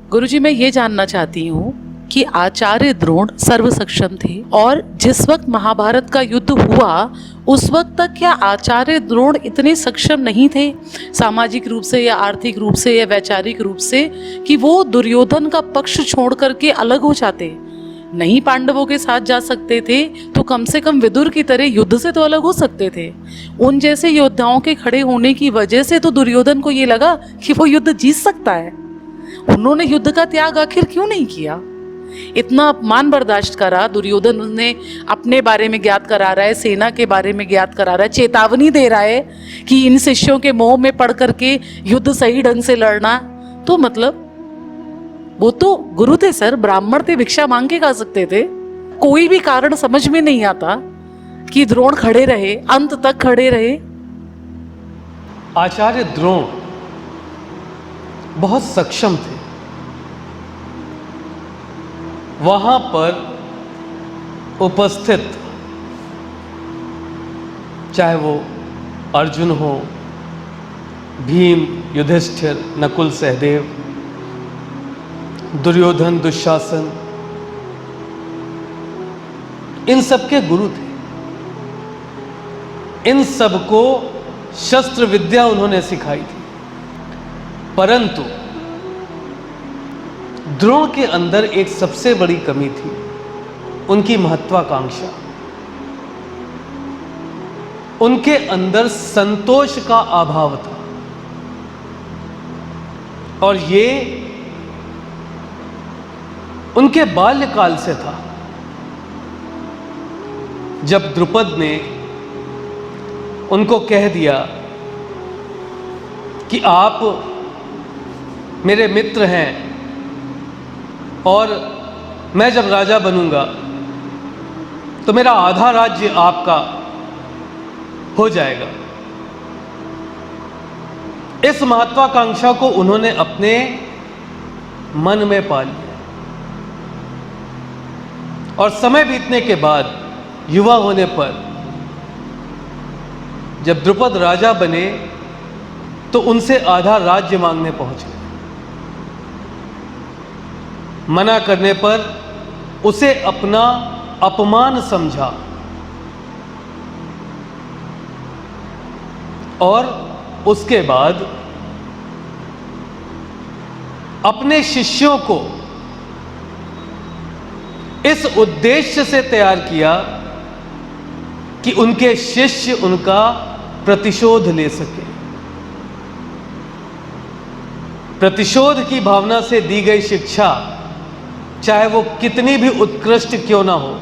गुरुजी, मैं ये जानना चाहती हूँ कि आचार्य द्रोण सर्व सक्षम थे और जिस वक्त महाभारत का युद्ध हुआ उस वक्त तक क्या आचार्य द्रोण इतने सक्षम नहीं थे, सामाजिक रूप से या आर्थिक रूप से या वैचारिक रूप से, कि वो दुर्योधन का पक्ष छोड़ करके अलग हो जाते? नहीं पांडवों के साथ जा सकते थे तो कम से कम विदुर की तरह युद्ध से तो अलग हो सकते थे। उन जैसे योद्धाओं के खड़े होने की वजह से तो दुर्योधन को ये लगा कि वो युद्ध जीत सकता है। उन्होंने युद्ध का त्याग आखिर क्यों नहीं किया? इतना अपमान बर्दाश्त करा। दुर्योधन ने अपने बारे में ज्ञात करा रहा है, सेना के बारे में ज्ञात करा रहा है, चेतावनी दे रहा है कि इन शिष्यों के मोह में पड़ करके युद्ध सही ढंग से लड़ना। तो मतलब वो तो गुरु थे सर, ब्राह्मण थे, भिक्षा मांग के खा सकते थे। कोई भी कारण समझ में नहीं आता कि द्रोण खड़े रहे, अंत तक खड़े रहे। आचार्य द्रोण बहुत सक्षम थे। वहां पर उपस्थित चाहे वो अर्जुन हो, भीम, युधिष्ठिर, नकुल, सहदेव, दुर्योधन, दुशासन, इन सबके गुरु थे। इन सबको शस्त्र विद्या उन्होंने सिखाई थी। परंतु द्रोण के अंदर एक सबसे बड़ी कमी थी, उनकी महत्वाकांक्षा। उनके अंदर संतोष का अभाव था और ये उनके बाल्यकाल से था। जब द्रुपद ने उनको कह दिया कि आप मेरे मित्र हैं और मैं जब राजा बनूंगा तो मेरा आधा राज्य आपका हो जाएगा, इस महत्वाकांक्षा को उन्होंने अपने मन में पा लिया। और समय बीतने के बाद, युवा होने पर, जब द्रुपद राजा बने तो उनसे आधा राज्य मांगने पहुंच गए। मना करने पर उसे अपना अपमान समझा और उसके बाद अपने शिष्यों को इस उद्देश्य से तैयार किया कि उनके शिष्य उनका प्रतिशोध ले सके। प्रतिशोध की भावना से दी गई शिक्षा, चाहे वो कितनी भी उत्कृष्ट क्यों ना हो,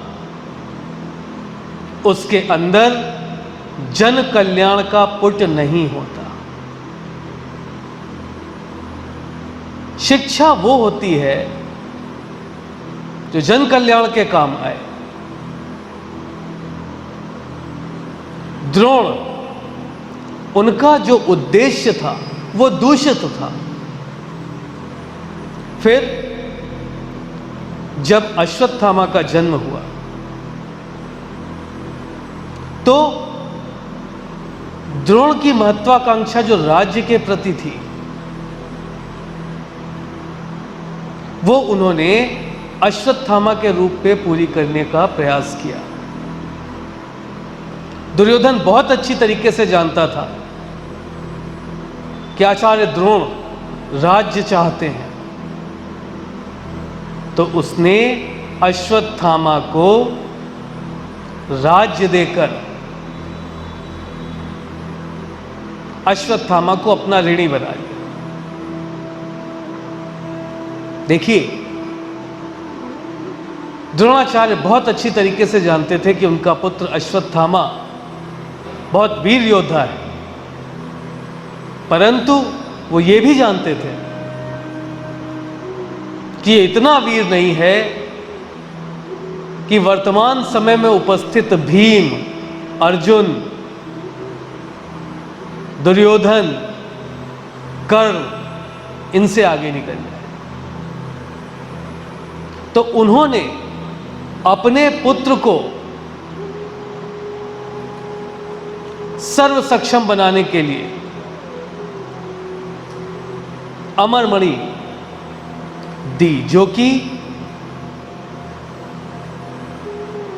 उसके अंदर जन कल्याण का पुट नहीं होता। शिक्षा वो होती है जो जन कल्याण के काम आए। द्रोण, उनका जो उद्देश्य था वो दूषित था। फिर जब अश्वत्थामा का जन्म हुआ तो द्रोण की महत्वाकांक्षा जो राज्य के प्रति थी वो उन्होंने अश्वत्थामा के रूप में पूरी करने का प्रयास किया। दुर्योधन बहुत अच्छी तरीके से जानता था कि आचार्य द्रोण राज्य चाहते हैं, तो उसने अश्वत्थामा को राज्य देकर अश्वत्थामा को अपना ऋणी बना लिया। देखिए, द्रोणाचार्य बहुत अच्छी तरीके से जानते थे कि उनका पुत्र अश्वत्थामा बहुत वीर योद्धा है, परंतु वो ये भी जानते थे कि ये इतना वीर नहीं है कि वर्तमान समय में उपस्थित भीम, अर्जुन, दुर्योधन, कर्ण इनसे आगे निकल जाए। तो उन्होंने अपने पुत्र को सर्व सक्षम बनाने के लिए अमरमणि दी, जो कि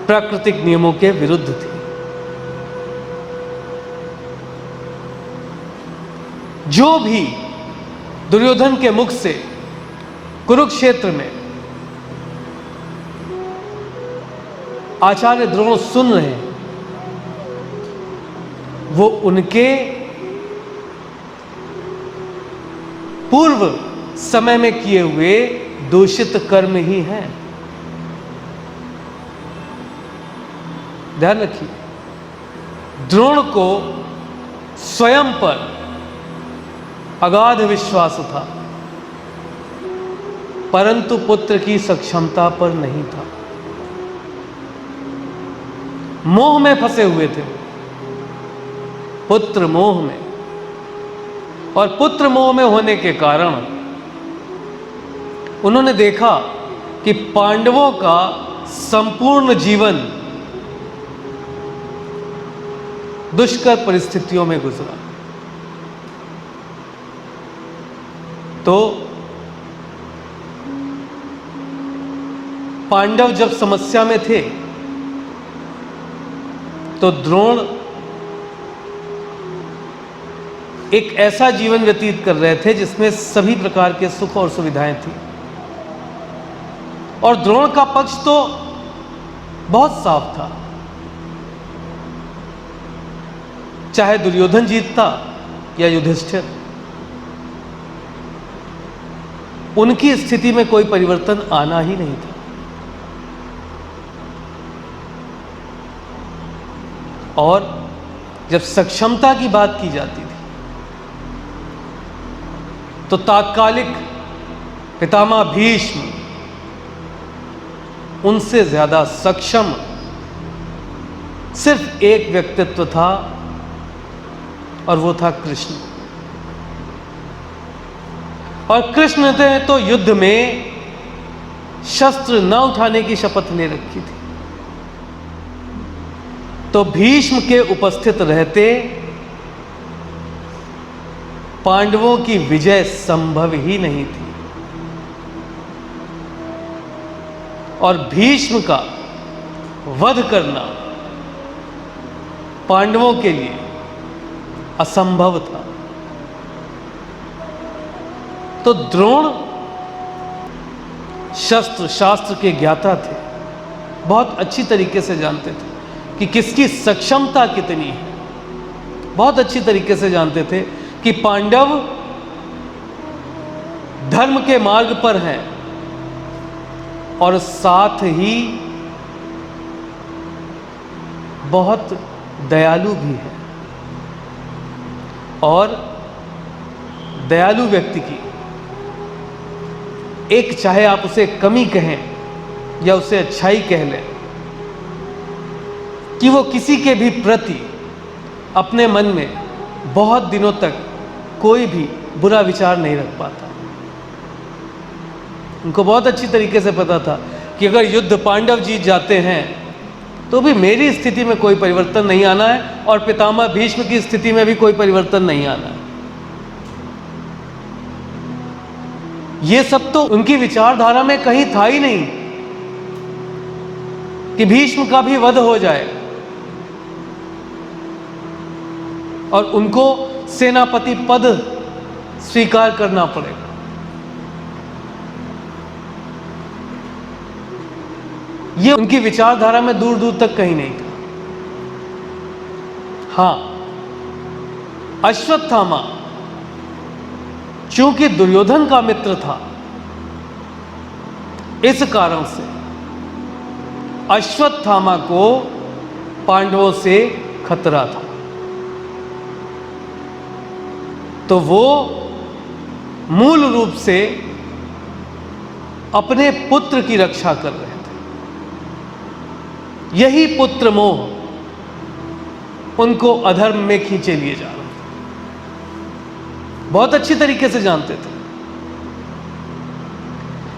प्राकृतिक नियमों के विरुद्ध थी। जो भी दुर्योधन के मुख से कुरुक्षेत्र में आचार्य द्रोण सुन रहे हैं, वो उनके पूर्व समय में किए हुए दूषित कर्म ही हैं। ध्यान रखिए, द्रोण को स्वयं पर अगाध विश्वास था, परंतु पुत्र की सक्षमता पर नहीं था। मोह में फंसे हुए थे, पुत्र मोह में, और पुत्र मोह में होने के कारण उन्होंने देखा कि पांडवों का संपूर्ण जीवन दुष्कर परिस्थितियों में गुजरा। तो पांडव जब समस्या में थे तो द्रोण एक ऐसा जीवन व्यतीत कर रहे थे जिसमें सभी प्रकार के सुख और सुविधाएं थी, और द्रोण का पक्ष तो बहुत साफ था। चाहे दुर्योधन जीतता या युधिष्ठिर, उनकी स्थिति में कोई परिवर्तन आना ही नहीं था। और जब सक्षमता की बात की जाती थी तो तात्कालिक पितामह भीष्म उनसे ज्यादा सक्षम सिर्फ एक व्यक्तित्व था, और वो था कृष्ण। और कृष्ण ने तो युद्ध में शस्त्र न उठाने की शपथ ले रखी थी, तो भीष्म के उपस्थित रहते पांडवों की विजय संभव ही नहीं थी। और भीष्म का वध करना पांडवों के लिए असंभव था। तो द्रोण शस्त्र शास्त्र के ज्ञाता थे, बहुत अच्छी तरीके से जानते थे कि किसकी सक्षमता कितनी है। बहुत अच्छी तरीके से जानते थे कि पांडव धर्म के मार्ग पर हैं और साथ ही बहुत दयालु भी है। और दयालु व्यक्ति की एक, चाहे आप उसे कमी कहें या उसे अच्छाई कह लें, कि वो किसी के भी प्रति अपने मन में बहुत दिनों तक कोई भी बुरा विचार नहीं रख पाता। उनको बहुत अच्छी तरीके से पता था कि अगर युद्ध पांडव जीत जाते हैं तो भी मेरी स्थिति में कोई परिवर्तन नहीं आना है, और पितामह भीष्म की स्थिति में भी कोई परिवर्तन नहीं आना है। ये सब तो उनकी विचारधारा में कहीं था ही नहीं कि भीष्म का भी वध हो जाए और उनको सेनापति पद स्वीकार करना पड़ेगा। ये उनकी विचारधारा में दूर दूर तक कहीं नहीं था। हां, अश्वत्थामा चूंकि दुर्योधन का मित्र था, इस कारण से अश्वत्थामा को पांडवों से खतरा था। तो वो मूल रूप से अपने पुत्र की रक्षा कर रहे थे। यही पुत्र मोह उनको अधर्म में खींचे लिए जा रहा था। बहुत अच्छी तरीके से जानते थे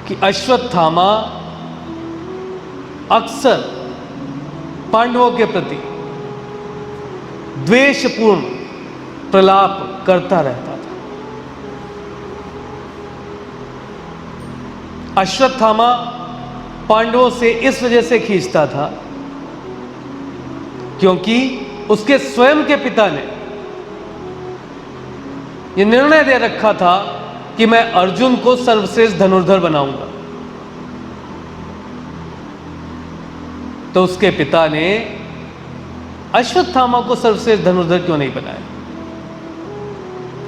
कि अश्वत्थामा अक्सर पांडवों के प्रति द्वेषपूर्ण प्रलाप करता रहता था। अश्वत्थामा पांडवों से इस वजह से खींचता था क्योंकि उसके स्वयं के पिता ने यह निर्णय दे रखा था कि मैं अर्जुन को सर्वश्रेष्ठ धनुर्धर बनाऊंगा। तो उसके पिता ने अश्वत्थामा को सर्वश्रेष्ठ धनुर्धर क्यों नहीं बनाया?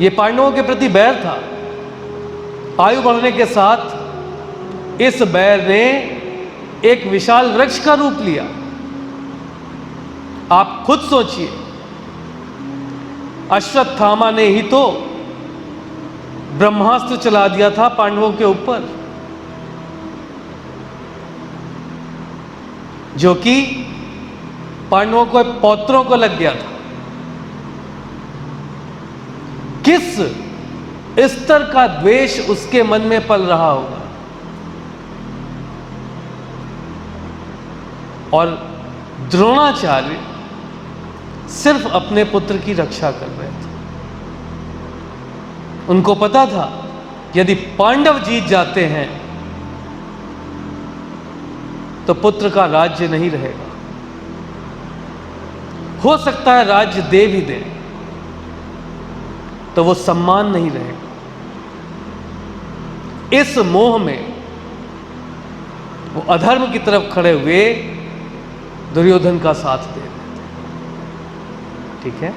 यह पांडवों के प्रति बैर था। आयु बढ़ने के साथ इस बैर ने एक विशाल वृक्ष का रूप लिया। आप खुद सोचिए, अश्वत्थामा ने ही तो ब्रह्मास्त्र चला दिया था पांडवों के ऊपर, जो कि पांडवों को पौत्रों को लग गया था। किस स्तर का द्वेष उसके मन में पल रहा होगा। और द्रोणाचार्य सिर्फ अपने पुत्र की रक्षा कर रहे थे। उनको पता था यदि पांडव जीत जाते हैं तो पुत्र का राज्य नहीं रहेगा। हो सकता है राज्य दे भी दे तो वो सम्मान नहीं रहेगा। इस मोह में वो अधर्म की तरफ खड़े हुए दुर्योधन का साथ दे रहे थे। ठीक है।